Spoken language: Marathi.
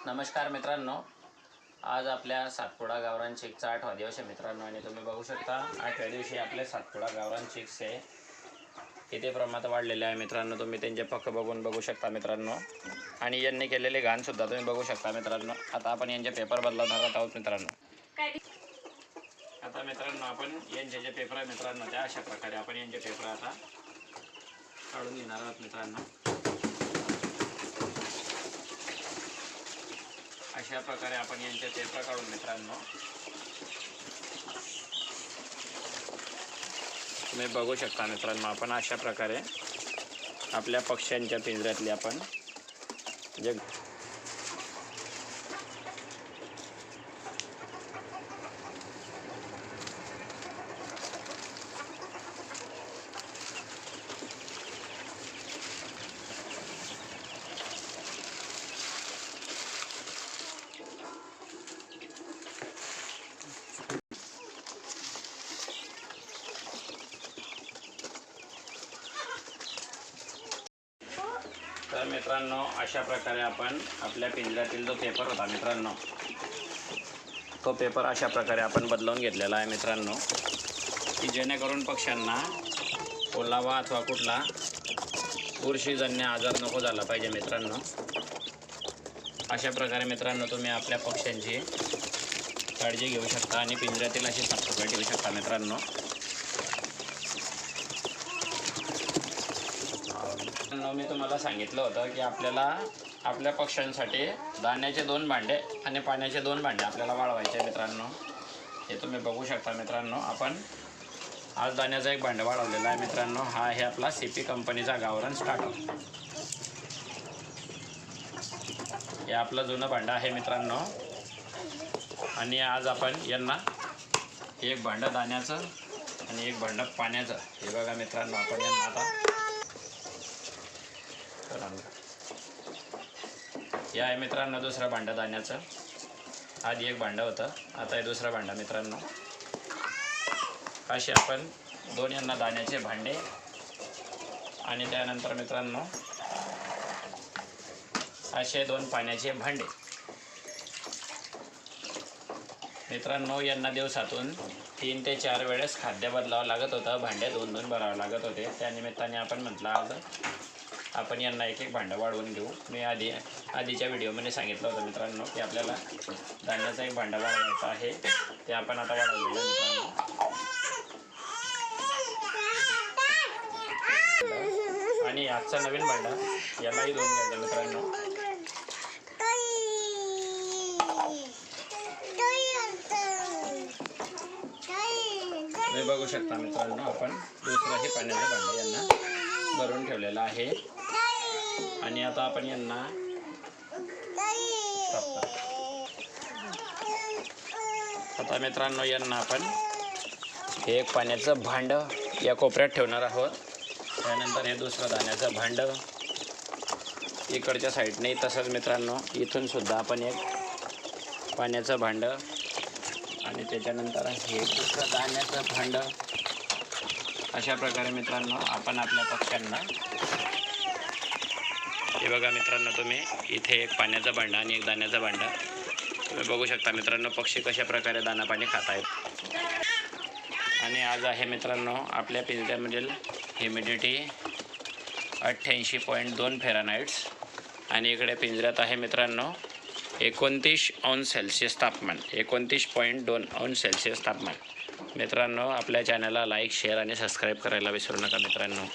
नमस्कार मित्रांनो, आज आपल्या सातपुडा गावरान चिकचा 8वा दिवस आहे मित्रांनो. आणि तुम्ही बघू शकता 8व्या दिवशी आपले सातपुडा गावरान चिक्सचे किती प्रमाणात वाढलेले आहे मित्रांनो. तुम्ही त्यांचे पक्क बघू शकता मित्रांनो. आणि यांनी केलेले घाणसुद्धा तुम्ही बघू शकता मित्रांनो. आता आपण यांचे पेपर बदलणार आहोत मित्रांनो. आता मित्रांनो आपण यांचे जे पेपर आहे मित्रांनो, त्या अशा प्रकारे आपण यांचे पेपर आता काढून घेणार आहोत मित्रांनो. अशा प्रकारे आपण यांचे पेपर काढून मित्रांनो तुम्ही बघू शकता मित्रांनो. आपण अशा प्रकारे आपल्या पक्ष्यांच्या पिंजऱ्यातली आपण जे तर मित्रांनो अशा प्रकारे आपण आपल्या पिंजऱ्यातील जो पेपर होता मित्रांनो, तो पेपर अशा प्रकारे आपण बदलून घेतलेला आहे मित्रांनो, की जेणेकरून पक्ष्यांना ओलावा अथवा कुठला बुरशीजन्य आजार नको झाला पाहिजे मित्रांनो. अशा प्रकारे मित्रांनो तुम्ही आपल्या पक्ष्यांची काळजी घेऊ शकता आणि पिंजऱ्यातील अशी साफसफाई ठेवू शकता मित्रांनो. मी तुम्हाला सांगितलं होतं की आपल्याला आपल्या पक्ष्यांसाठी दाण्याचे 2 भांडे आणि पाण्याचे 2 भांडे आपल्याला वाढवायचे मित्रांनो. हे तुम्ही बघू शकता मित्रांनो. आपण आज दाण्याचा 1 भांडं वाढवलेला आहे मित्रांनो. हा आहे आपला CP कंपनीचा गावरान स्टार्टर. हे आपलं जुनं भांडं आहे मित्रांनो. आणि आज आपण यांना 1 भांडं दाण्याचं आणि 1 भांडं पाण्याचं, हे बघा मित्रांनो, आपण यांना आता हे आहे मित्रांनो दुसरं भांडं दाण्याचं. आधी 1 भांडं होतं, आता हे दुसरं भांडं मित्रांनो. असे आपण 2 यांना दाण्याचे भांडे आणि त्यानंतर मित्रांनो असे 2 पाण्याचे भांडे मित्रांनो. यांना दिवसातून 3 ते 4 वेळेस खाद्य बदलावं लागत होतं. भांडे 2-2 भरावं लागत होते. त्यानिमित्ताने आपण म्हटलं आज आपण यांना 1-1 भांडं वाढवून घेऊ. मी आधीच्या व्हिडिओमध्ये सांगितलं होतं मित्रांनो की आपल्याला धान्याचं 1 भांडं वाढवायचं आहे. ते आपण आता वाढवलेलं आहे मित्रांनो. आणि आजचा नवीन भांडा यालाही 2 घ्यायचं मित्रांनो. तुम्ही बघू शकता मित्रांनो, आपण दुसरंही पाण्याचं भांडं यांना भरून ठेवलेलं आहे. आणि आता आपण यांना आता मित्रांनो यांना आपण हे 1 पाण्याचं भांडं या कोपऱ्यात ठेवणार आहोत. त्यानंतर हे दुसरं दाण्याचं भांडं इकडच्या साईडने, तसंच मित्रांनो इथून सुद्धा आपण 1 पाण्याचं भांडं आणि त्याच्यानंतर हे दुसरं दाण्याचं भांडं. अशा प्रकारे मित्रांनो आपण आपल्या पक्ष्यांना, हे बघा मित्रांनो तुम्ही इथे 1 पाण्याचं भांडं आणि 1 दाण्याचं भांडं तुम्ही बघू शकता मित्रांनो. पक्षी कशा प्रकारे दाना पाणी खात आहेत. आणि आज आहे मित्रांनो आपल्या पिंजऱ्यामधील ह्युमिडिटी 88.2 फॅरेनहाइट्स आणि इकडे पिंजऱ्यात आहे मित्रांनो 29 अंश सेल्सिअस तापमान, 29.2 अंश सेल्सिअस तापमान. मित्रांनो आपल्या चॅनलला लाईक, शेअर आणि सबस्क्राईब करायला विसरू नका मित्रांनो.